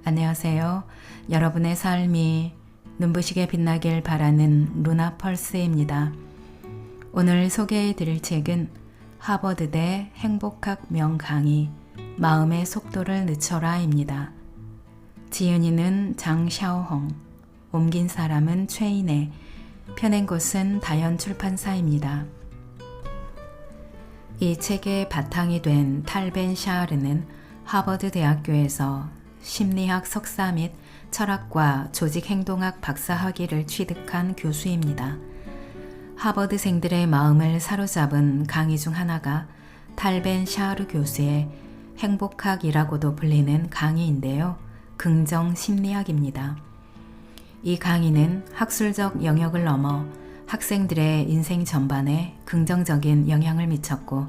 안녕하세요. 여러분의 삶이 눈부시게 빛나길 바라는 루나 펄스입니다. 오늘 소개해 드릴 책은 하버드대 행복학 명강의 마음의 속도를 늦춰라입니다. 지은이는 장샤오홍, 옮긴 사람은 최인혜, 펴낸 곳은 다연 출판사입니다. 이 책의 바탕이 된 탈 벤 샤르는 하버드 대학교에서 심리학 석사 및 철학과 조직행동학 박사 학위를 취득한 교수입니다. 하버드생들의 마음을 사로잡은 강의 중 하나가 탈 벤 샤르 교수의 행복학이라고도 불리는 강의인데요. 긍정 심리학입니다. 이 강의는 학술적 영역을 넘어 학생들의 인생 전반에 긍정적인 영향을 미쳤고,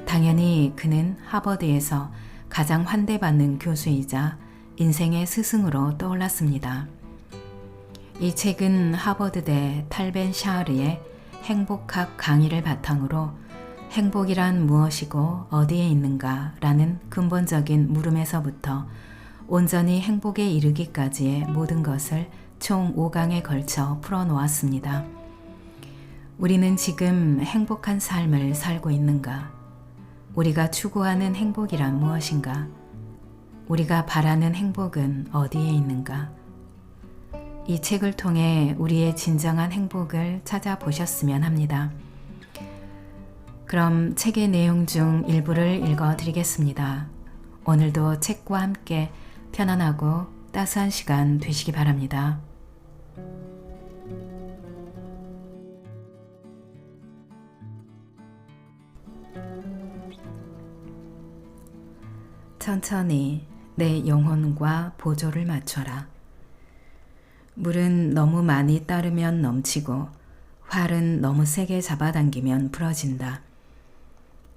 당연히 그는 하버드에서 가장 환대받는 교수이자 인생의 스승으로 떠올랐습니다. 이 책은 하버드대 탈 벤 샤르의 행복학 강의를 바탕으로 행복이란 무엇이고 어디에 있는가 라는 근본적인 물음에서부터 온전히 행복에 이르기까지의 모든 것을 총 5강에 걸쳐 풀어놓았습니다. 우리는 지금 행복한 삶을 살고 있는가? 우리가 추구하는 행복이란 무엇인가? 우리가 바라는 행복은 어디에 있는가? 이 책을 통해 우리의 진정한 행복을 찾아보셨으면 합니다. 그럼 책의 내용 중 일부를 읽어드리겠습니다. 오늘도 책과 함께 편안하고 따스한 시간 되시기 바랍니다. 천천히 내 영혼과 보조를 맞춰라. 물은 너무 많이 따르면 넘치고 활은 너무 세게 잡아당기면 부러진다.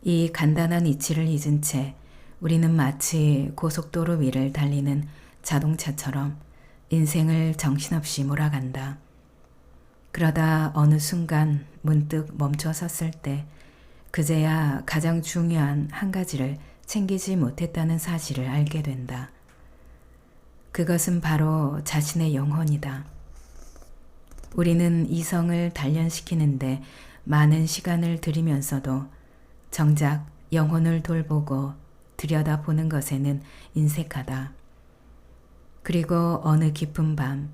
이 간단한 이치를 잊은 채 우리는 마치 고속도로 위를 달리는 자동차처럼 인생을 정신없이 몰아간다. 그러다 어느 순간 문득 멈춰 섰을 때 그제야 가장 중요한 한 가지를 챙기지 못했다는 사실을 알게 된다. 그것은 바로 자신의 영혼이다. 우리는 이성을 단련시키는데 많은 시간을 들이면서도 정작 영혼을 돌보고 들여다보는 것에는 인색하다. 그리고 어느 깊은 밤,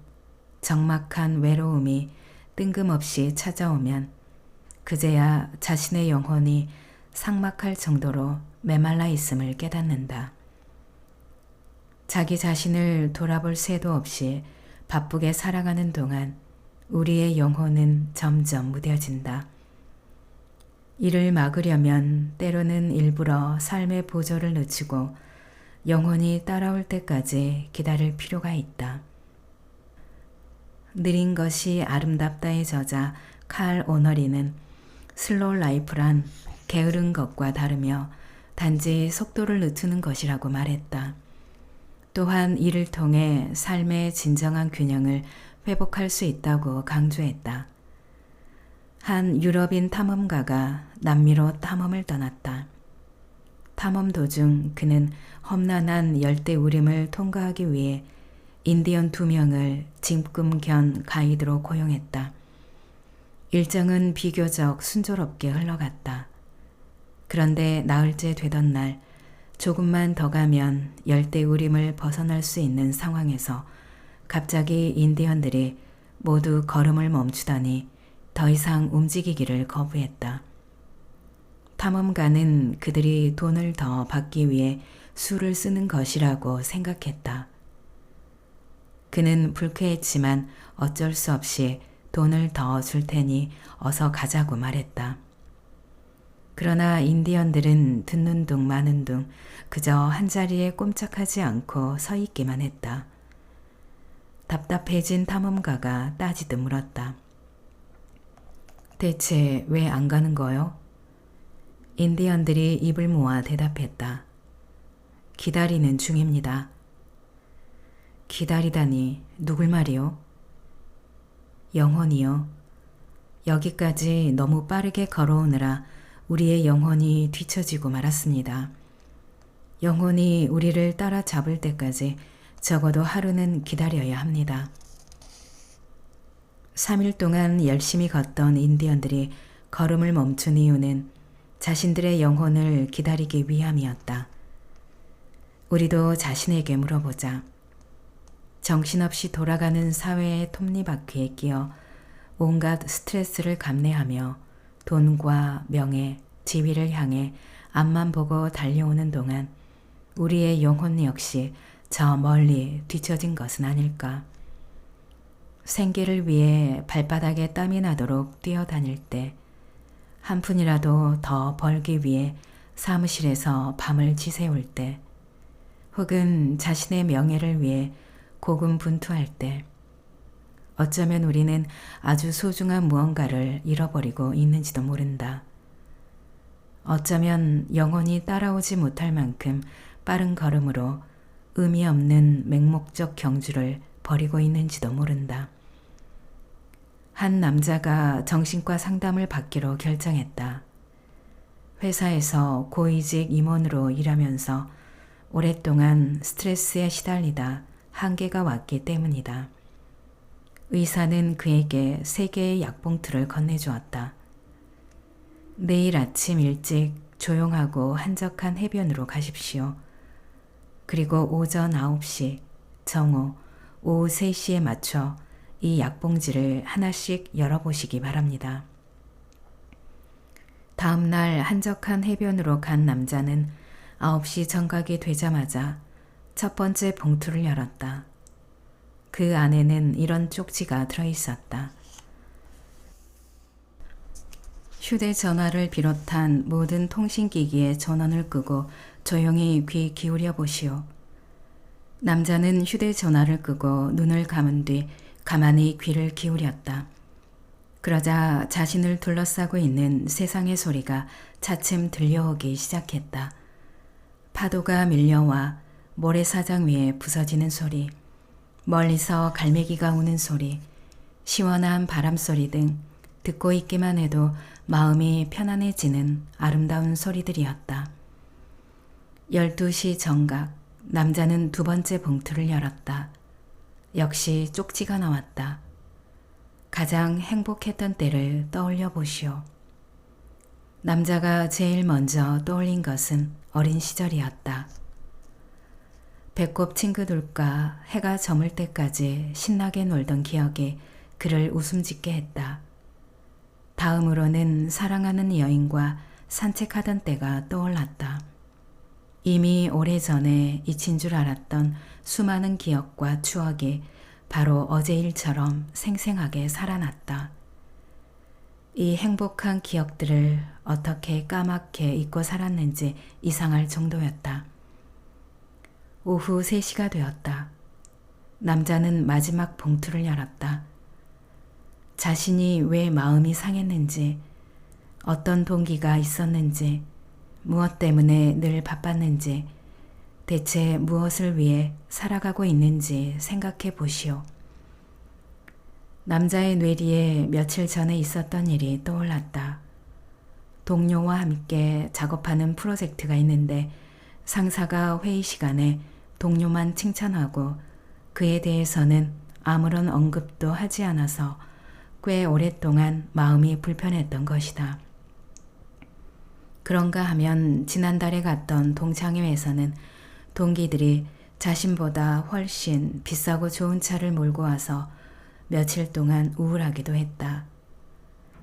적막한 외로움이 뜬금없이 찾아오면 그제야 자신의 영혼이 삭막할 정도로 메말라 있음을 깨닫는다. 자기 자신을 돌아볼 새도 없이 바쁘게 살아가는 동안 우리의 영혼은 점점 무뎌진다. 이를 막으려면 때로는 일부러 삶의 보조를 늦추고 영혼이 따라올 때까지 기다릴 필요가 있다. 느린 것이 아름답다의 저자 칼 오너리는 슬로우 라이프란 게으른 것과 다르며 단지 속도를 늦추는 것이라고 말했다. 또한 이를 통해 삶의 진정한 균형을 회복할 수 있다고 강조했다. 한 유럽인 탐험가가 남미로 탐험을 떠났다. 탐험 도중 그는 험난한 열대우림을 통과하기 위해 인디언 2명을 짐꾼 가이드로 고용했다. 일정은 비교적 순조롭게 흘러갔다. 그런데 나흘째 되던 날 조금만 더 가면 열대우림을 벗어날 수 있는 상황에서 갑자기 인디언들이 모두 걸음을 멈추다니 더 이상 움직이기를 거부했다. 탐험가는 그들이 돈을 더 받기 위해 수를 쓰는 것이라고 생각했다. 그는 불쾌했지만 어쩔 수 없이 돈을 더 줄 테니 어서 가자고 말했다. 그러나 인디언들은 듣는 둥 마는 둥 그저 한자리에 꼼짝하지 않고 서 있기만 했다. 답답해진 탐험가가 따지듯 물었다. 대체 왜 안 가는 거요? 인디언들이 입을 모아 대답했다. 기다리는 중입니다. 기다리다니 누굴 말이요? 영혼이요. 여기까지 너무 빠르게 걸어오느라 우리의 영혼이 뒤처지고 말았습니다. 영혼이 우리를 따라잡을 때까지 적어도 하루는 기다려야 합니다. 3일 동안 열심히 걷던 인디언들이 걸음을 멈춘 이유는 자신들의 영혼을 기다리기 위함이었다. 우리도 자신에게 물어보자. 정신없이 돌아가는 사회의 톱니바퀴에 끼어 온갖 스트레스를 감내하며 돈과 명예, 지위를 향해 앞만 보고 달려오는 동안 우리의 영혼 역시 저 멀리 뒤처진 것은 아닐까. 생계를 위해 발바닥에 땀이 나도록 뛰어다닐 때 한 푼이라도 더 벌기 위해 사무실에서 밤을 지새울 때 혹은 자신의 명예를 위해 고군분투할 때 어쩌면 우리는 아주 소중한 무언가를 잃어버리고 있는지도 모른다. 어쩌면 영원히 따라오지 못할 만큼 빠른 걸음으로 의미 없는 맹목적 경주를 벌이고 있는지도 모른다. 한 남자가 정신과 상담을 받기로 결정했다. 회사에서 고위직 임원으로 일하면서 오랫동안 스트레스에 시달리다 한계가 왔기 때문이다. 의사는 그에게 3개의 약봉투를 건네주었다. 내일 아침 일찍 조용하고 한적한 해변으로 가십시오. 그리고 오전 9시, 정오, 오후 3시에 맞춰 이 약봉지를 하나씩 열어보시기 바랍니다. 다음 날 한적한 해변으로 간 남자는 9시 정각이 되자마자 첫 번째 봉투를 열었다. 그 안에는 이런 쪽지가 들어있었다. 휴대전화를 비롯한 모든 통신기기의 전원을 끄고 조용히 귀 기울여 보시오. 남자는 휴대전화를 끄고 눈을 감은 뒤 가만히 귀를 기울였다. 그러자 자신을 둘러싸고 있는 세상의 소리가 차츰 들려오기 시작했다. 파도가 밀려와 모래사장 위에 부서지는 소리, 멀리서 갈매기가 우는 소리, 시원한 바람소리 등 듣고 있기만 해도 마음이 편안해지는 아름다운 소리들이었다. 12시 정각, 남자는 2번째 봉투를 열었다. 역시 쪽지가 나왔다. 가장 행복했던 때를 떠올려 보시오. 남자가 제일 먼저 떠올린 것은 어린 시절이었다. 배꼽 친구들과 해가 저물 때까지 신나게 놀던 기억이 그를 웃음짓게 했다. 다음으로는 사랑하는 여인과 산책하던 때가 떠올랐다. 이미 오래전에 잊힌 줄 알았던 수많은 기억과 추억이 바로 어제 일처럼 생생하게 살아났다. 이 행복한 기억들을 어떻게 까맣게 잊고 살았는지 이상할 정도였다. 오후 3시가 되었다. 남자는 마지막 봉투를 열었다. 자신이 왜 마음이 상했는지, 어떤 동기가 있었는지, 무엇 때문에 늘 바빴는지, 대체 무엇을 위해 살아가고 있는지 생각해 보시오. 남자의 뇌리에 며칠 전에 있었던 일이 떠올랐다. 동료와 함께 작업하는 프로젝트가 있는데 상사가 회의 시간에 동료만 칭찬하고 그에 대해서는 아무런 언급도 하지 않아서 꽤 오랫동안 마음이 불편했던 것이다. 그런가 하면 지난달에 갔던 동창회에서는 동기들이 자신보다 훨씬 비싸고 좋은 차를 몰고 와서 며칠 동안 우울하기도 했다.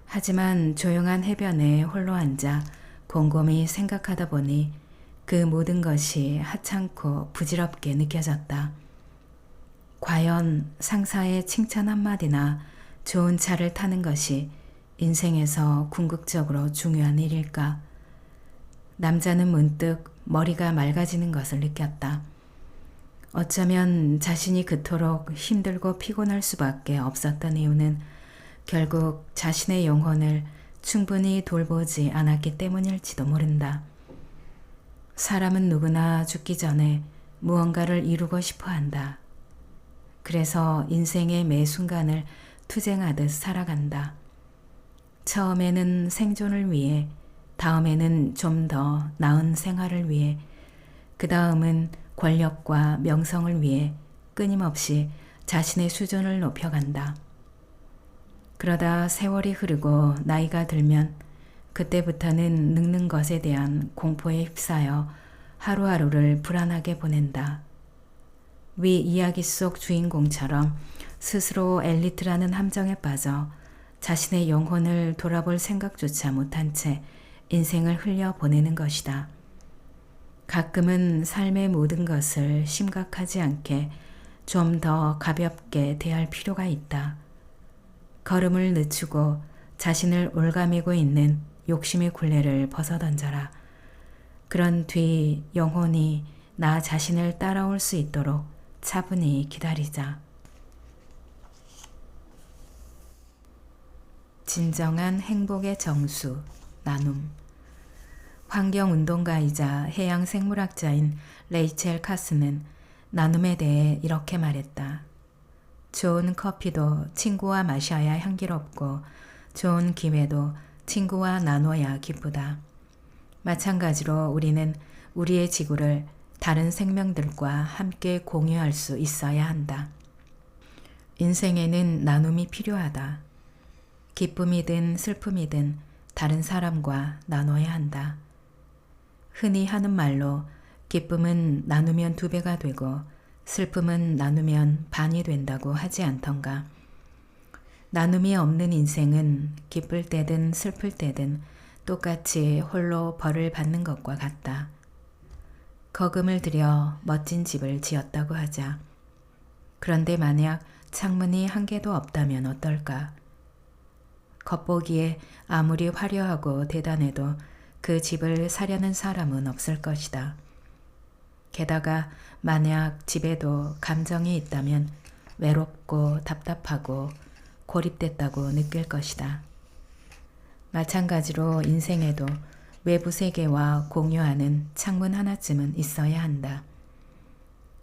하지만 조용한 해변에 홀로 앉아 곰곰이 생각하다 보니 그 모든 것이 하찮고 부질없게 느껴졌다. 과연 상사의 칭찬 한마디나 좋은 차를 타는 것이 인생에서 궁극적으로 중요한 일일까? 남자는 문득 머리가 맑아지는 것을 느꼈다. 어쩌면 자신이 그토록 힘들고 피곤할 수밖에 없었던 이유는 결국 자신의 영혼을 충분히 돌보지 않았기 때문일지도 모른다. 사람은 누구나 죽기 전에 무언가를 이루고 싶어 한다. 그래서 인생의 매 순간을 투쟁하듯 살아간다. 처음에는 생존을 위해, 다음에는 좀 더 나은 생활을 위해, 그 다음은 권력과 명성을 위해 끊임없이 자신의 수준을 높여간다. 그러다 세월이 흐르고 나이가 들면 그때부터는 늙는 것에 대한 공포에 휩싸여 하루하루를 불안하게 보낸다. 위 이야기 속 주인공처럼 스스로 엘리트라는 함정에 빠져 자신의 영혼을 돌아볼 생각조차 못한 채 인생을 흘려보내는 것이다. 가끔은 삶의 모든 것을 심각하지 않게 좀 더 가볍게 대할 필요가 있다. 걸음을 늦추고 자신을 올가매고 있는 욕심의 굴레를 벗어던져라. 그런 뒤 영혼이 나 자신을 따라올 수 있도록 차분히 기다리자. 진정한 행복의 정수, 나눔. 환경운동가이자 해양생물학자인 레이첼 카스는 나눔에 대해 이렇게 말했다. 좋은 커피도 친구와 마셔야 향기롭고 좋은 기회도 친구와 나눠야 기쁘다. 마찬가지로 우리는 우리의 지구를 다른 생명들과 함께 공유할 수 있어야 한다. 인생에는 나눔이 필요하다. 기쁨이든 슬픔이든 다른 사람과 나눠야 한다. 흔히 하는 말로 기쁨은 나누면 2배가 되고 슬픔은 나누면 반이 된다고 하지 않던가. 나눔이 없는 인생은 기쁠 때든 슬플 때든 똑같이 홀로 벌을 받는 것과 같다. 거금을 들여 멋진 집을 지었다고 하자. 그런데 만약 창문이 한 개도 없다면 어떨까? 겉보기에 아무리 화려하고 대단해도 그 집을 사려는 사람은 없을 것이다. 게다가 만약 집에도 감정이 있다면 외롭고 답답하고 고립됐다고 느낄 것이다. 마찬가지로 인생에도 외부 세계와 공유하는 창문 하나쯤은 있어야 한다.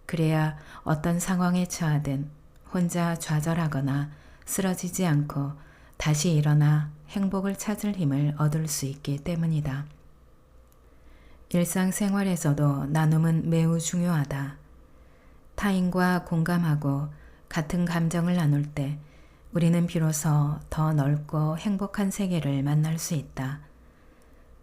그래야 어떤 상황에 처하든 혼자 좌절하거나 쓰러지지 않고 다시 일어나 행복을 찾을 힘을 얻을 수 있기 때문이다. 일상생활에서도 나눔은 매우 중요하다. 타인과 공감하고 같은 감정을 나눌 때 우리는 비로소 더 넓고 행복한 세계를 만날 수 있다.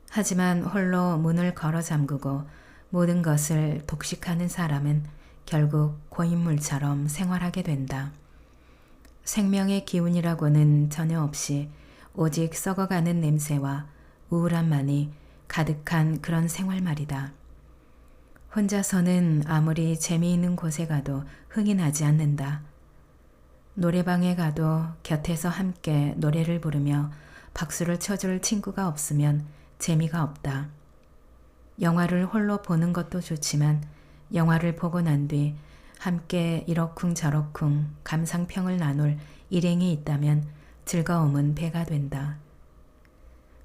하지만 홀로 문을 걸어 잠그고 모든 것을 독식하는 사람은 결국 고인물처럼 생활하게 된다. 생명의 기운이라고는 전혀 없이 오직 썩어가는 냄새와 우울함만이 가득한 그런 생활 말이다. 혼자서는 아무리 재미있는 곳에 가도 흥이 나지 않는다. 노래방에 가도 곁에서 함께 노래를 부르며 박수를 쳐줄 친구가 없으면 재미가 없다. 영화를 홀로 보는 것도 좋지만 영화를 보고 난 뒤 함께 이러쿵저러쿵 감상평을 나눌 일행이 있다면 즐거움은 배가 된다.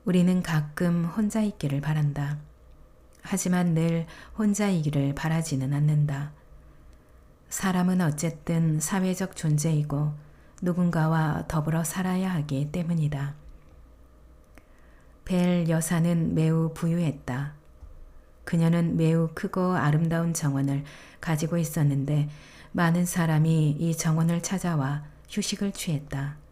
우리는 가끔 혼자 있기를 바란다. 하지만 늘 혼자이기를 바라지는 않는다. 사람은 어쨌든 사회적 존재이고 누군가와 더불어 살아야 하기 때문이다. 벨 여사는 매우 부유했다. 그녀는 매우 크고 아름다운 정원을 가지고 있었는데 많은 사람이 이 정원을 찾아와 휴식을 취했다.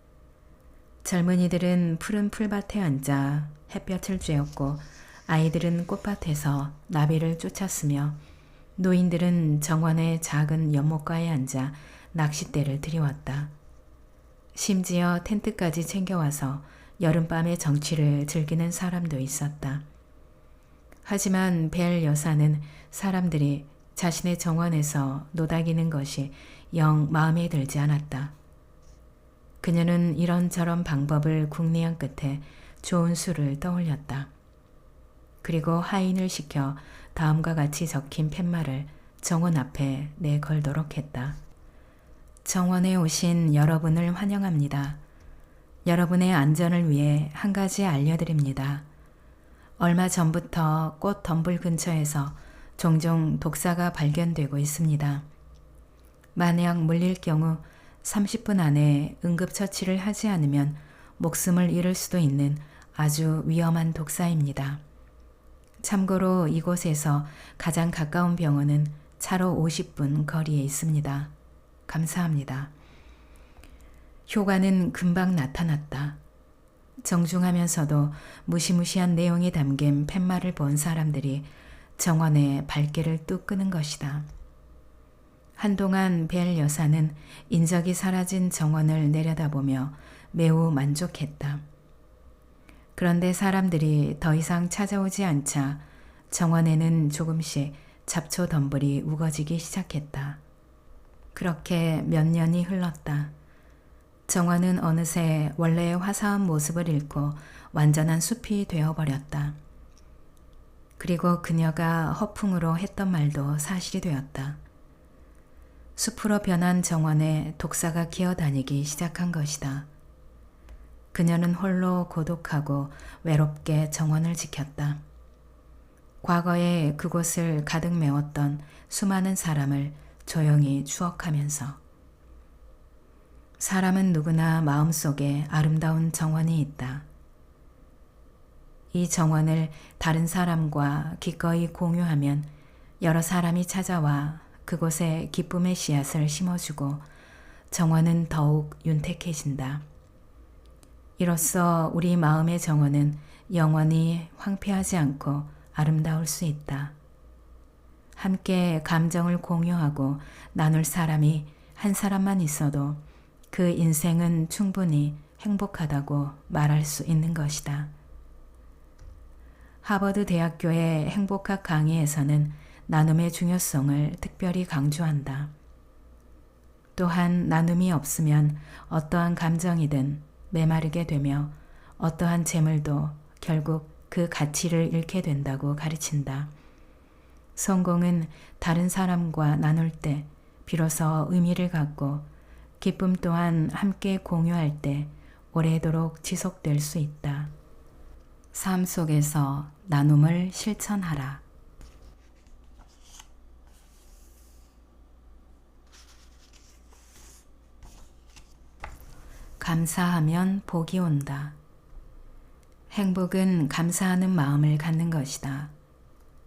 젊은이들은 푸른 풀밭에 앉아 햇볕을 쬐었고 아이들은 꽃밭에서 나비를 쫓았으며 노인들은 정원의 작은 연못가에 앉아 낚싯대를 들이왔다. 심지어 텐트까지 챙겨와서 여름밤의 정취를 즐기는 사람도 있었다. 하지만 벨 여사는 사람들이 자신의 정원에서 노닥이는 것이 영 마음에 들지 않았다. 그녀는 이런저런 방법을 궁리한 끝에 좋은 수를 떠올렸다. 그리고 하인을 시켜 다음과 같이 적힌 팻말을 정원 앞에 내걸도록 했다. 정원에 오신 여러분을 환영합니다. 여러분의 안전을 위해 한 가지 알려드립니다. 얼마 전부터 꽃 덤불 근처에서 종종 독사가 발견되고 있습니다. 만약 물릴 경우 30분 안에 응급처치를 하지 않으면 목숨을 잃을 수도 있는 아주 위험한 독사입니다. 참고로 이곳에서 가장 가까운 병원은 차로 50분 거리에 있습니다. 감사합니다. 효과는 금방 나타났다. 정중하면서도 무시무시한 내용이 담긴 팻말을 본 사람들이 정원의 발길을 뚝 끄는 것이다. 한동안 벨 여사는 인적이 사라진 정원을 내려다보며 매우 만족했다. 그런데 사람들이 더 이상 찾아오지 않자 정원에는 조금씩 잡초 덤불이 우거지기 시작했다. 그렇게 몇 년이 흘렀다. 정원은 어느새 원래의 화사한 모습을 잃고 완전한 숲이 되어버렸다. 그리고 그녀가 허풍으로 했던 말도 사실이 되었다. 숲으로 변한 정원에 독사가 기어다니기 시작한 것이다. 그녀는 홀로 고독하고 외롭게 정원을 지켰다. 과거에 그곳을 가득 메웠던 수많은 사람을 조용히 추억하면서. 사람은 누구나 마음속에 아름다운 정원이 있다. 이 정원을 다른 사람과 기꺼이 공유하면 여러 사람이 찾아와 그곳에 기쁨의 씨앗을 심어주고 정원은 더욱 윤택해진다. 이로써 우리 마음의 정원은 영원히 황폐하지 않고 아름다울 수 있다. 함께 감정을 공유하고 나눌 사람이 한 사람만 있어도 그 인생은 충분히 행복하다고 말할 수 있는 것이다. 하버드 대학교의 행복학 강의에서는 나눔의 중요성을 특별히 강조한다. 또한 나눔이 없으면 어떠한 감정이든 메마르게 되며 어떠한 재물도 결국 그 가치를 잃게 된다고 가르친다. 성공은 다른 사람과 나눌 때 비로소 의미를 갖고 기쁨 또한 함께 공유할 때 오래도록 지속될 수 있다. 삶 속에서 나눔을 실천하라. 감사하면 복이 온다. 행복은 감사하는 마음을 갖는 것이다.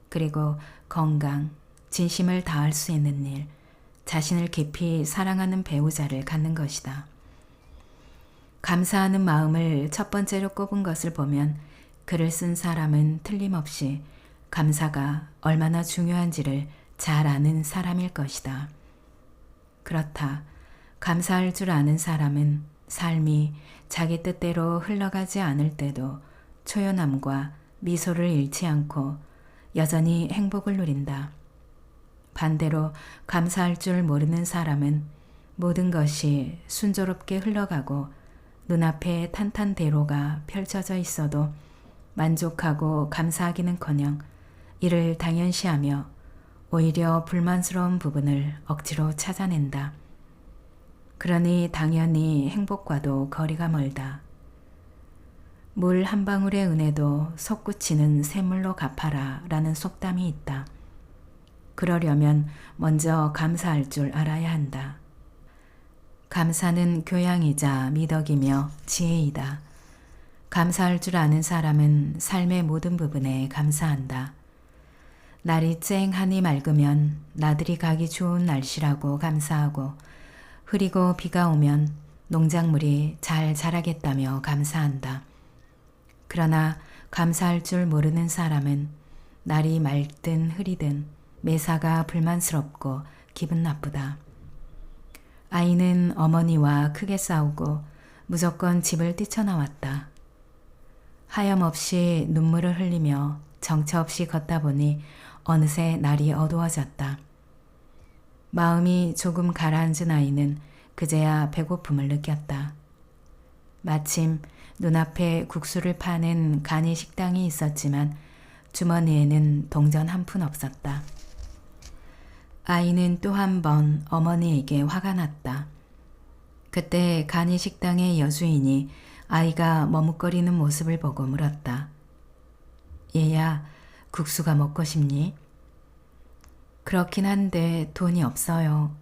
그리고 건강, 진심을 다할 수 있는 일, 자신을 깊이 사랑하는 배우자를 갖는 것이다. 감사하는 마음을 첫 번째로 꼽은 것을 보면 글을 쓴 사람은 틀림없이 감사가 얼마나 중요한지를 잘 아는 사람일 것이다. 그렇다. 감사할 줄 아는 사람은 삶이 자기 뜻대로 흘러가지 않을 때도 초연함과 미소를 잃지 않고 여전히 행복을 누린다. 반대로 감사할 줄 모르는 사람은 모든 것이 순조롭게 흘러가고 눈앞에 탄탄대로가 펼쳐져 있어도 만족하고 감사하기는커녕 이를 당연시하며 오히려 불만스러운 부분을 억지로 찾아낸다. 그러니 당연히 행복과도 거리가 멀다. 물 한 방울의 은혜도 솟구치는 샘물로 갚아라 라는 속담이 있다. 그러려면 먼저 감사할 줄 알아야 한다. 감사는 교양이자 미덕이며 지혜이다. 감사할 줄 아는 사람은 삶의 모든 부분에 감사한다. 날이 쨍하니 맑으면 나들이 가기 좋은 날씨라고 감사하고 흐리고 비가 오면 농작물이 잘 자라겠다며 감사한다. 그러나 감사할 줄 모르는 사람은 날이 맑든 흐리든 매사가 불만스럽고 기분 나쁘다. 아이는 어머니와 크게 싸우고 무조건 집을 뛰쳐나왔다. 하염없이 눈물을 흘리며 정처 없이 걷다 보니 어느새 날이 어두워졌다. 마음이 조금 가라앉은 아이는 그제야 배고픔을 느꼈다. 마침 눈앞에 국수를 파는 간이 식당이 있었지만 주머니에는 동전 한 푼 없었다. 아이는 또 한 번 어머니에게 화가 났다. 그때 간이 식당의 여주인이 아이가 머뭇거리는 모습을 보고 물었다. 얘야, 국수가 먹고 싶니? 그렇긴 한데 돈이 없어요.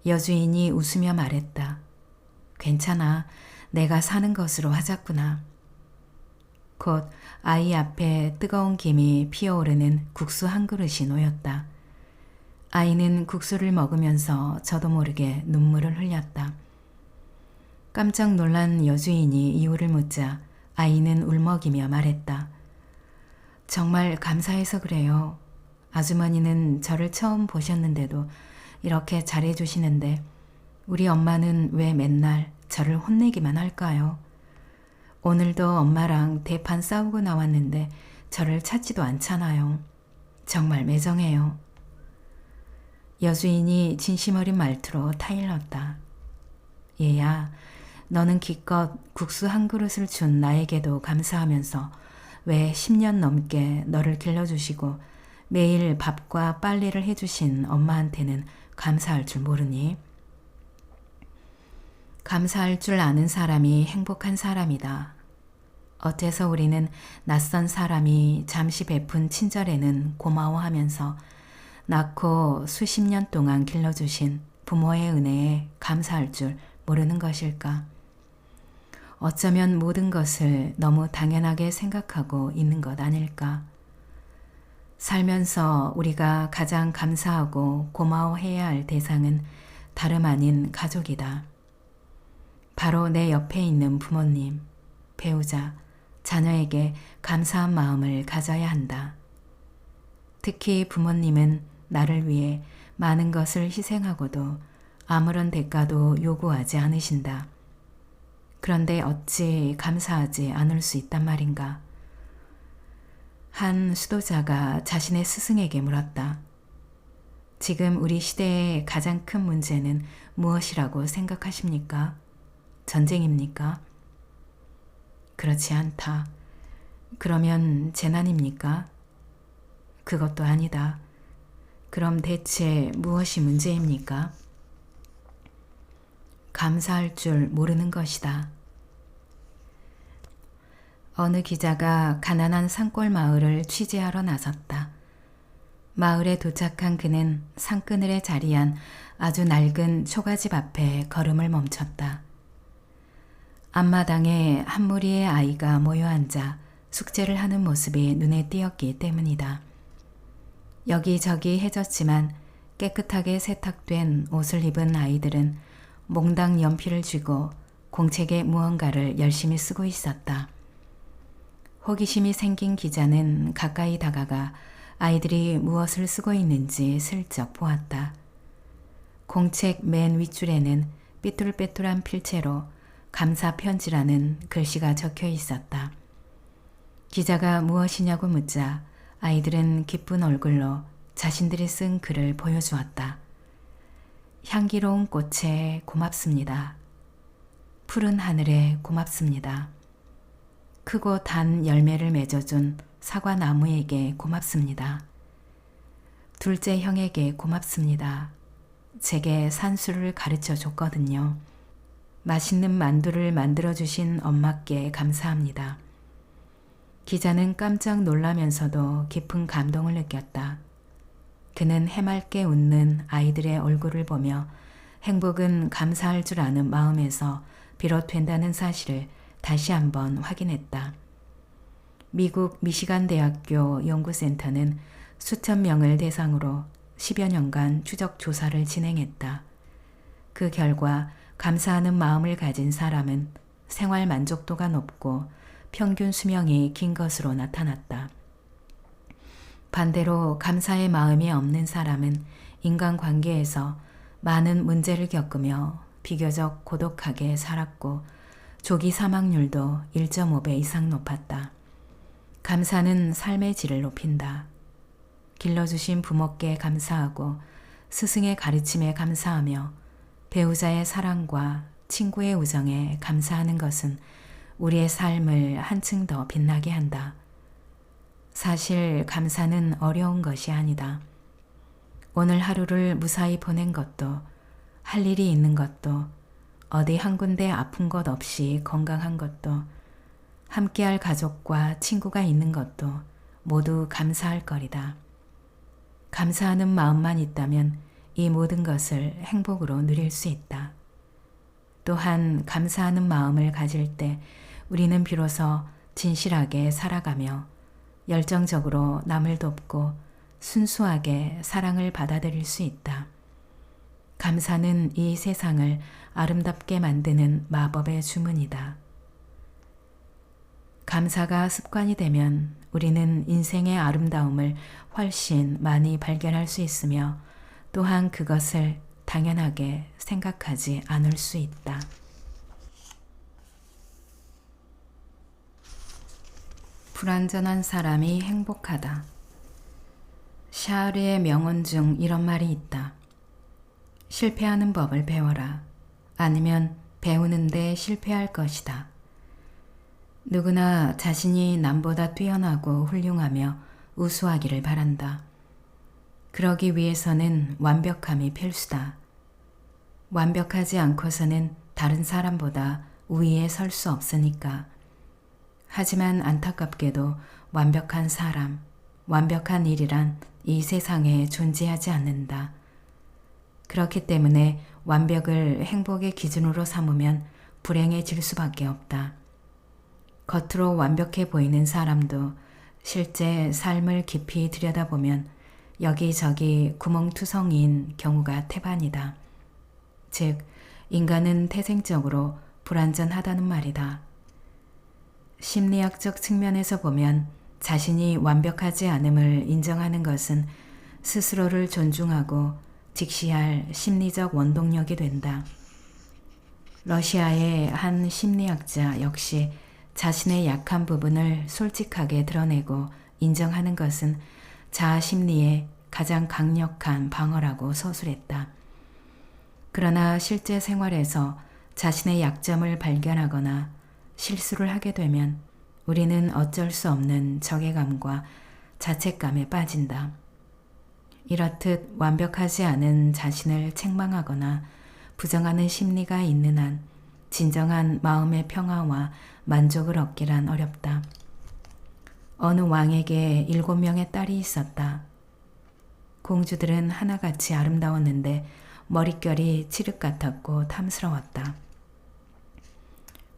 여주인이 웃으며 말했다. 괜찮아. 내가 사는 것으로 하자꾸나. 곧 아이 앞에 뜨거운 김이 피어오르는 국수 한 그릇이 놓였다. 아이는 국수를 먹으면서 저도 모르게 눈물을 흘렸다. 깜짝 놀란 여주인이 이유를 묻자 아이는 울먹이며 말했다. 정말 감사해서 그래요. 아주머니는 저를 처음 보셨는데도 이렇게 잘해주시는데 우리 엄마는 왜 맨날 저를 혼내기만 할까요? 오늘도 엄마랑 대판 싸우고 나왔는데 저를 찾지도 않잖아요. 정말 매정해요. 여주인이 진심 어린 말투로 타일렀다. 얘야, 너는 기껏 국수 한 그릇을 준 나에게도 감사하면서 왜 10년 넘게 너를 길러주시고 매일 밥과 빨래를 해주신 엄마한테는 감사할 줄 모르니? 감사할 줄 아는 사람이 행복한 사람이다. 어째서 우리는 낯선 사람이 잠시 베푼 친절에는 고마워하면서 낳고 수십 년 동안 길러주신 부모의 은혜에 감사할 줄 모르는 것일까? 어쩌면 모든 것을 너무 당연하게 생각하고 있는 것 아닐까? 살면서 우리가 가장 감사하고 고마워해야 할 대상은 다름 아닌 가족이다. 바로 내 옆에 있는 부모님, 배우자, 자녀에게 감사한 마음을 가져야 한다. 특히 부모님은 나를 위해 많은 것을 희생하고도 아무런 대가도 요구하지 않으신다. 그런데 어찌 감사하지 않을 수 있단 말인가? 한 수도자가 자신의 스승에게 물었다. 지금 우리 시대의 가장 큰 문제는 무엇이라고 생각하십니까? 전쟁입니까? 그렇지 않다. 그러면 재난입니까? 그것도 아니다. 그럼 대체 무엇이 문제입니까? 감사할 줄 모르는 것이다. 어느 기자가 가난한 산골 마을을 취재하러 나섰다. 마을에 도착한 그는 산그늘에 자리한 아주 낡은 초가집 앞에 걸음을 멈췄다. 앞마당에 한 무리의 아이가 모여 앉아 숙제를 하는 모습이 눈에 띄었기 때문이다. 여기저기 해졌지만 깨끗하게 세탁된 옷을 입은 아이들은 몽당 연필을 쥐고 공책에 무언가를 열심히 쓰고 있었다. 호기심이 생긴 기자는 가까이 다가가 아이들이 무엇을 쓰고 있는지 슬쩍 보았다. 공책 맨 윗줄에는 삐뚤빼뚤한 필체로 감사 편지라는 글씨가 적혀 있었다. 기자가 무엇이냐고 묻자 아이들은 기쁜 얼굴로 자신들이 쓴 글을 보여주었다. 향기로운 꽃에 고맙습니다. 푸른 하늘에 고맙습니다. 크고 단 열매를 맺어준 사과나무에게 고맙습니다. 둘째 형에게 고맙습니다. 제게 산수를 가르쳐 줬거든요. 맛있는 만두를 만들어주신 엄마께 감사합니다. 기자는 깜짝 놀라면서도 깊은 감동을 느꼈다. 그는 해맑게 웃는 아이들의 얼굴을 보며 행복은 감사할 줄 아는 마음에서 비롯된다는 사실을 다시 한번 확인했다. 미국 미시간 대학교 연구센터는 수천 명을 대상으로 10여 년간 추적 조사를 진행했다. 그 결과 감사하는 마음을 가진 사람은 생활 만족도가 높고 평균 수명이 긴 것으로 나타났다. 반대로 감사의 마음이 없는 사람은 인간관계에서 많은 문제를 겪으며 비교적 고독하게 살았고 조기 사망률도 1.5배 이상 높았다. 감사는 삶의 질을 높인다. 길러주신 부모께 감사하고 스승의 가르침에 감사하며 배우자의 사랑과 친구의 우정에 감사하는 것은 우리의 삶을 한층 더 빛나게 한다. 사실 감사는 어려운 것이 아니다. 오늘 하루를 무사히 보낸 것도, 할 일이 있는 것도, 어디 한 군데 아픈 것 없이 건강한 것도, 함께할 가족과 친구가 있는 것도 모두 감사할 거리다. 감사하는 마음만 있다면 이 모든 것을 행복으로 누릴 수 있다. 또한 감사하는 마음을 가질 때 우리는 비로소 진실하게 살아가며 열정적으로 남을 돕고 순수하게 사랑을 받아들일 수 있다. 감사는 이 세상을 아름답게 만드는 마법의 주문이다. 감사가 습관이 되면 우리는 인생의 아름다움을 훨씬 많이 발견할 수 있으며 또한 그것을 당연하게 생각하지 않을 수 있다. 불완전한 사람이 행복하다. 샤르의 명언 중 이런 말이 있다. 실패하는 법을 배워라. 아니면 배우는데 실패할 것이다. 누구나 자신이 남보다 뛰어나고 훌륭하며 우수하기를 바란다. 그러기 위해서는 완벽함이 필수다. 완벽하지 않고서는 다른 사람보다 우위에 설 수 없으니까. 하지만 안타깝게도 완벽한 사람, 완벽한 일이란 이 세상에 존재하지 않는다. 그렇기 때문에 완벽을 행복의 기준으로 삼으면 불행해질 수밖에 없다. 겉으로 완벽해 보이는 사람도 실제 삶을 깊이 들여다보면 여기저기 구멍투성이인 경우가 태반이다. 즉, 인간은 태생적으로 불완전하다는 말이다. 심리학적 측면에서 보면 자신이 완벽하지 않음을 인정하는 것은 스스로를 존중하고 직시할 심리적 원동력이 된다. 러시아의 한 심리학자 역시 자신의 약한 부분을 솔직하게 드러내고 인정하는 것은 자아 심리의 가장 강력한 방어라고 서술했다. 그러나 실제 생활에서 자신의 약점을 발견하거나 실수를 하게 되면 우리는 어쩔 수 없는 적외감과 자책감에 빠진다. 이렇듯 완벽하지 않은 자신을 책망하거나 부정하는 심리가 있는 한 진정한 마음의 평화와 만족을 얻기란 어렵다. 어느 왕에게 7명의 딸이 있었다. 공주들은 하나같이 아름다웠는데 머릿결이 칠흑 같았고 탐스러웠다.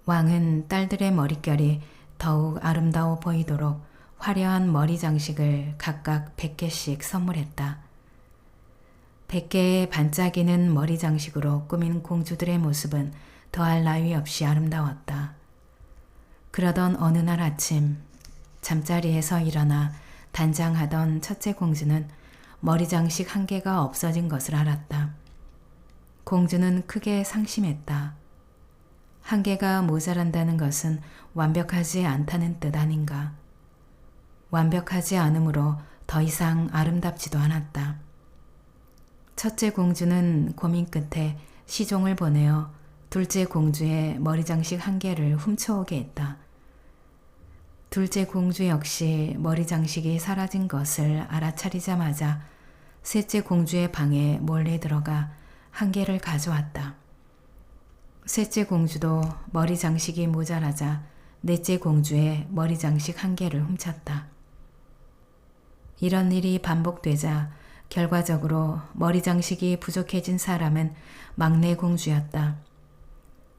왕은 딸들의 머릿결이 더욱 아름다워 보이도록 화려한 머리 장식을 각각 100개씩 선물했다. 100개의 반짝이는 머리 장식으로 꾸민 공주들의 모습은 더할 나위 없이 아름다웠다. 그러던 어느 날 아침 잠자리에서 일어나 단장하던 첫째 공주는 머리 장식 1개가 없어진 것을 알았다. 공주는 크게 상심했다. 1개가 모자란다는 것은 완벽하지 않다는 뜻 아닌가. 완벽하지 않으므로 더 이상 아름답지도 않았다. 첫째 공주는 고민 끝에 시종을 보내어 둘째 공주의 머리 장식 1개를 훔쳐오게 했다. 둘째 공주 역시 머리 장식이 사라진 것을 알아차리자마자 셋째 공주의 방에 몰래 들어가 1개를 가져왔다. 셋째 공주도 머리 장식이 모자라자 넷째 공주의 머리 장식 1개를 훔쳤다. 이런 일이 반복되자 결과적으로 머리 장식이 부족해진 사람은 막내 공주였다.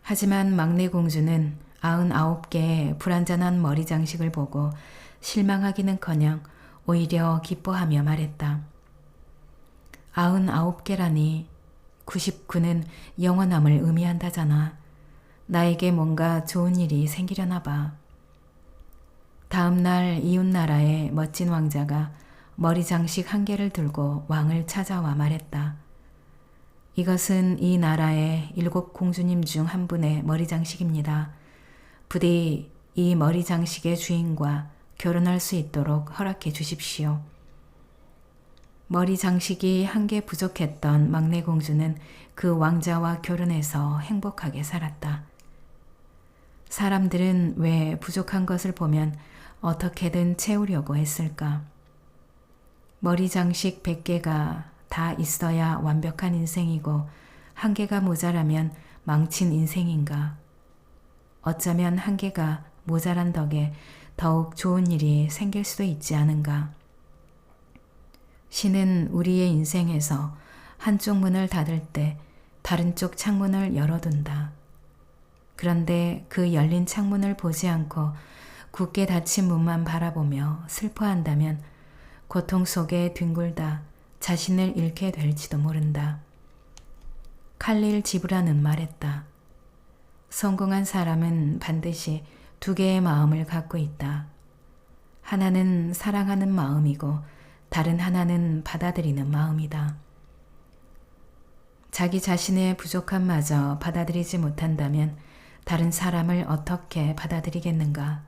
하지만 막내 공주는 99개의 불완전한 머리 장식을 보고 실망하기는커녕 오히려 기뻐하며 말했다. 99개라니 99는 영원함을 의미한다잖아. 나에게 뭔가 좋은 일이 생기려나 봐. 다음 날 이웃나라의 멋진 왕자가 머리 장식 1개를 들고 왕을 찾아와 말했다. 이것은 이 나라의 7 공주님 중 한 분의 머리 장식입니다. 부디 이 머리 장식의 주인과 결혼할 수 있도록 허락해 주십시오. 머리 장식이 1개 부족했던 막내 공주는 그 왕자와 결혼해서 행복하게 살았다. 사람들은 왜 부족한 것을 보면 어떻게든 채우려고 했을까? 머리 장식 100개가 다 있어야 완벽한 인생이고 1개가 모자라면 망친 인생인가? 어쩌면 1개가 모자란 덕에 더욱 좋은 일이 생길 수도 있지 않은가? 신은 우리의 인생에서 한쪽 문을 닫을 때 다른 쪽 창문을 열어둔다. 그런데 그 열린 창문을 보지 않고 굳게 닫힌 문만 바라보며 슬퍼한다면 고통 속에 뒹굴다 자신을 잃게 될지도 모른다. 칼릴 지브라는 말했다. 성공한 사람은 반드시 두 개의 마음을 갖고 있다. 하나는 사랑하는 마음이고 다른 하나는 받아들이는 마음이다. 자기 자신의 부족함마저 받아들이지 못한다면 다른 사람을 어떻게 받아들이겠는가?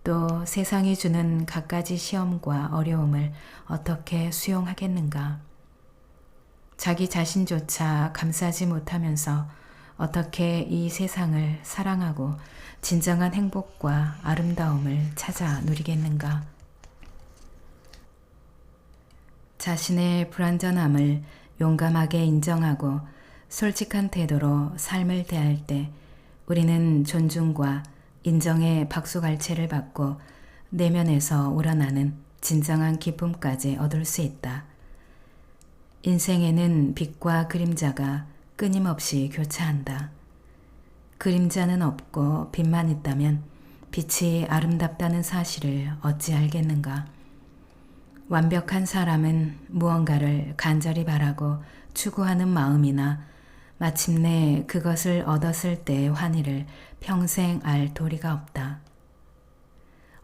또 세상이 주는 갖가지 시험과 어려움을 어떻게 수용하겠는가? 자기 자신조차 감싸지 못하면서 어떻게 이 세상을 사랑하고 진정한 행복과 아름다움을 찾아 누리겠는가? 자신의 불완전함을 용감하게 인정하고 솔직한 태도로 삶을 대할 때 우리는 존중과 인정의 박수갈채를 받고 내면에서 우러나는 진정한 기쁨까지 얻을 수 있다. 인생에는 빛과 그림자가 끊임없이 교차한다. 그림자는 없고 빛만 있다면 빛이 아름답다는 사실을 어찌 알겠는가? 완벽한 사람은 무언가를 간절히 바라고 추구하는 마음이나 마침내 그것을 얻었을 때의 환희를 평생 알 도리가 없다.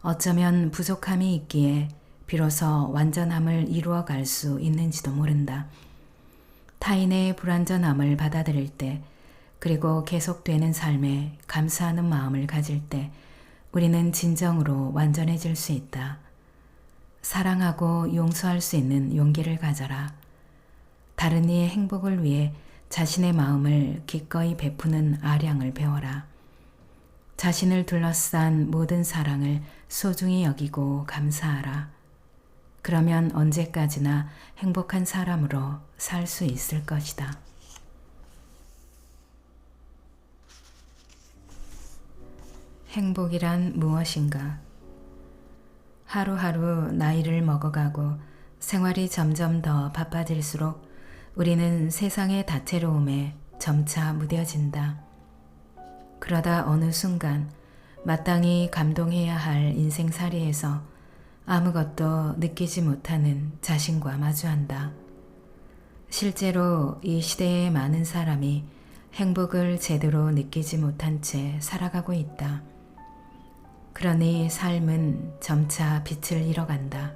어쩌면 부족함이 있기에 비로소 완전함을 이루어갈 수 있는지도 모른다. 타인의 불완전함을 받아들일 때 그리고 계속되는 삶에 감사하는 마음을 가질 때 우리는 진정으로 완전해질 수 있다. 사랑하고 용서할 수 있는 용기를 가져라. 다른 이의 행복을 위해 자신의 마음을 기꺼이 베푸는 아량을 배워라. 자신을 둘러싼 모든 사랑을 소중히 여기고 감사하라. 그러면 언제까지나 행복한 사람으로 살 수 있을 것이다. 행복이란 무엇인가? 하루하루 나이를 먹어가고 생활이 점점 더 바빠질수록 우리는 세상의 다채로움에 점차 무뎌진다. 그러다 어느 순간 마땅히 감동해야 할 인생살이에서 아무것도 느끼지 못하는 자신과 마주한다. 실제로 이 시대의 많은 사람이 행복을 제대로 느끼지 못한 채 살아가고 있다. 그러니 삶은 점차 빛을 잃어간다.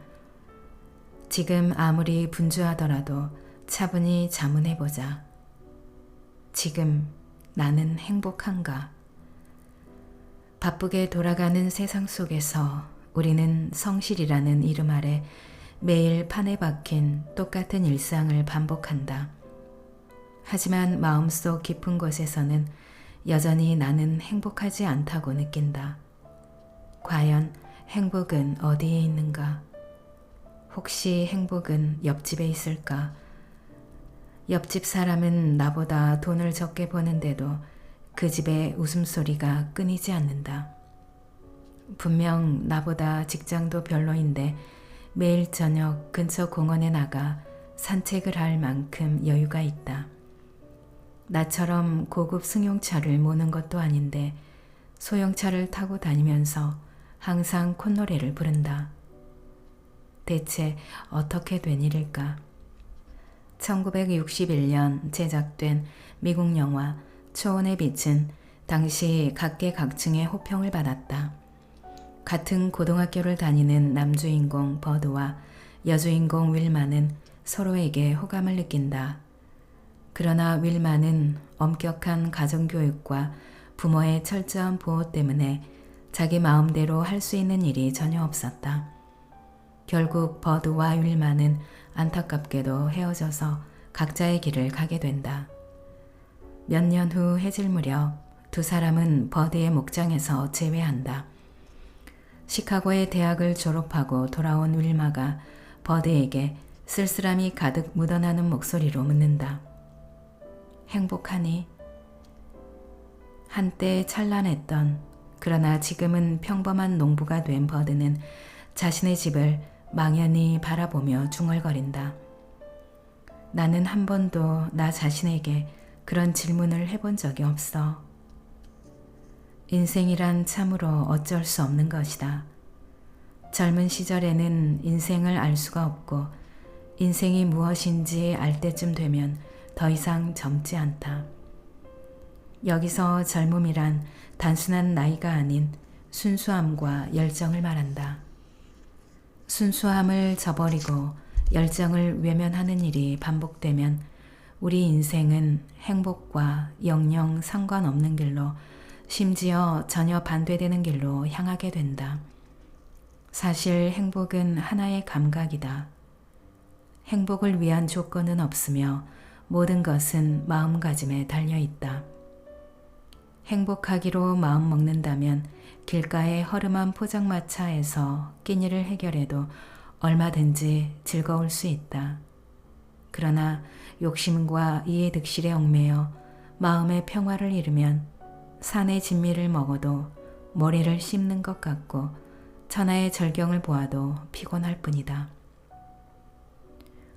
지금 아무리 분주하더라도 차분히 자문해보자. 지금 나는 행복한가? 바쁘게 돌아가는 세상 속에서 우리는 성실이라는 이름 아래 매일 판에 박힌 똑같은 일상을 반복한다. 하지만 마음속 깊은 곳에서는 여전히 나는 행복하지 않다고 느낀다. 과연 행복은 어디에 있는가? 혹시 행복은 옆집에 있을까? 옆집 사람은 나보다 돈을 적게 버는데도 그 집의 웃음소리가 끊이지 않는다. 분명 나보다 직장도 별로인데 매일 저녁 근처 공원에 나가 산책을 할 만큼 여유가 있다. 나처럼 고급 승용차를 모는 것도 아닌데 소형차를 타고 다니면서 항상 콧노래를 부른다. 대체 어떻게 된 일일까? 1961년 제작된 미국 영화 초원의 빛은 당시 각계각층의 호평을 받았다. 같은 고등학교를 다니는 남주인공 버드와 여주인공 윌마는 서로에게 호감을 느낀다. 그러나 윌마는 엄격한 가정교육과 부모의 철저한 보호 때문에 자기 마음대로 할 수 있는 일이 전혀 없었다. 결국 버드와 윌마는 안타깝게도 헤어져서 각자의 길을 가게 된다. 몇 년 후 해질 무렵 두 사람은 버드의 목장에서 재회한다. 시카고의 대학을 졸업하고 돌아온 윌마가 버드에게 쓸쓸함이 가득 묻어나는 목소리로 묻는다. 행복하니? 한때 찬란했던 그러나 지금은 평범한 농부가 된 버드는 자신의 집을 망연히 바라보며 중얼거린다. 나는 한 번도 나 자신에게 그런 질문을 해본 적이 없어. 인생이란 참으로 어쩔 수 없는 것이다. 젊은 시절에는 인생을 알 수가 없고 인생이 무엇인지 알 때쯤 되면 더 이상 젊지 않다. 여기서 젊음이란 단순한 나이가 아닌 순수함과 열정을 말한다. 순수함을 저버리고 열정을 외면하는 일이 반복되면 우리 인생은 행복과 영영 상관없는 길로, 심지어 전혀 반대되는 길로 향하게 된다. 사실 행복은 하나의 감각이다. 행복을 위한 조건은 없으며 모든 것은 마음가짐에 달려 있다. 행복하기로 마음 먹는다면 길가의 허름한 포장마차에서 끼니를 해결해도 얼마든지 즐거울 수 있다. 그러나 욕심과 이해 득실에 얽매여 마음의 평화를 잃으면 산의 진미를 먹어도 모래를 씹는 것 같고 천하의 절경을 보아도 피곤할 뿐이다.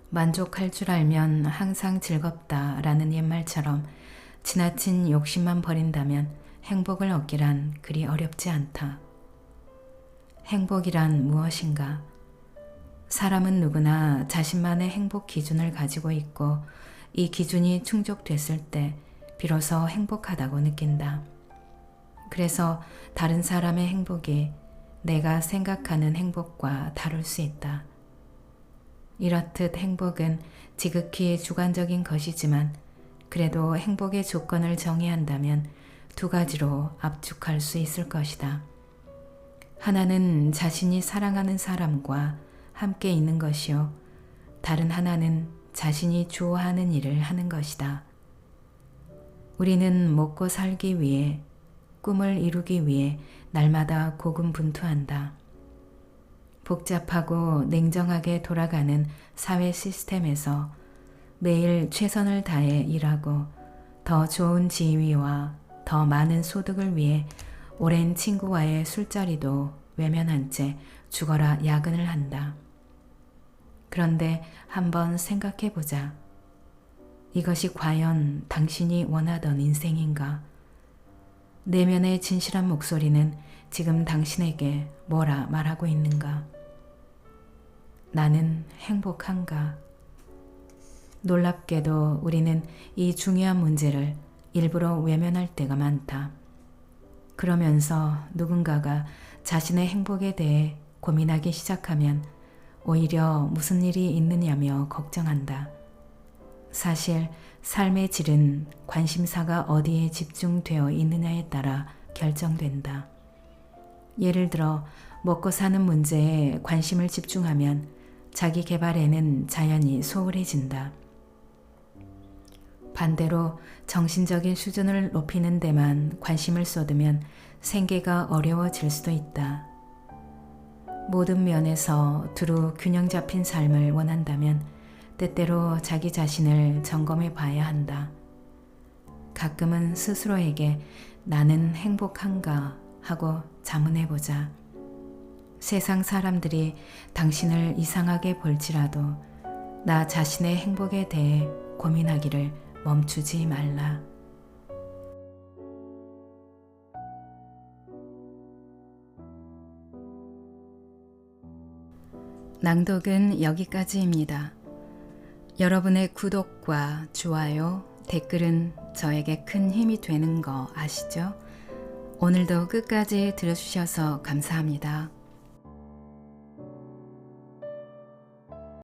만족할 줄 알면 항상 즐겁다라는 옛말처럼 지나친 욕심만 버린다면 행복을 얻기란 그리 어렵지 않다. 행복이란 무엇인가? 사람은 누구나 자신만의 행복 기준을 가지고 있고 이 기준이 충족됐을 때 비로소 행복하다고 느낀다. 그래서 다른 사람의 행복이 내가 생각하는 행복과 다를 수 있다. 이렇듯 행복은 지극히 주관적인 것이지만 그래도 행복의 조건을 정의한다면 두 가지로 압축할 수 있을 것이다. 하나는 자신이 사랑하는 사람과 함께 있는 것이요, 다른 하나는 자신이 좋아하는 일을 하는 것이다. 우리는 먹고 살기 위해, 꿈을 이루기 위해 날마다 고군분투한다. 복잡하고 냉정하게 돌아가는 사회 시스템에서 매일 최선을 다해 일하고 더 좋은 지위와 더 많은 소득을 위해 오랜 친구와의 술자리도 외면한 채 죽어라 야근을 한다. 그런데 한번 생각해 보자. 이것이 과연 당신이 원하던 인생인가? 내면의 진실한 목소리는 지금 당신에게 뭐라 말하고 있는가? 나는 행복한가? 놀랍게도 우리는 이 중요한 문제를 일부러 외면할 때가 많다. 그러면서 누군가가 자신의 행복에 대해 고민하기 시작하면 오히려 무슨 일이 있느냐며 걱정한다. 사실 삶의 질은 관심사가 어디에 집중되어 있느냐에 따라 결정된다. 예를 들어 먹고 사는 문제에 관심을 집중하면 자기 개발에는 자연히 소홀해진다. 반대로 정신적인 수준을 높이는 데만 관심을 쏟으면 생계가 어려워질 수도 있다. 모든 면에서 두루 균형 잡힌 삶을 원한다면 때때로 자기 자신을 점검해 봐야 한다. 가끔은 스스로에게 나는 행복한가 하고 자문해 보자. 세상 사람들이 당신을 이상하게 볼지라도 나 자신의 행복에 대해 고민하기를 멈추지 말라. 낭독은 여기까지입니다. 여러분의 구독과 좋아요, 댓글은 저에게 큰 힘이 되는 거 아시죠? 오늘도 끝까지 들어주셔서 감사합니다.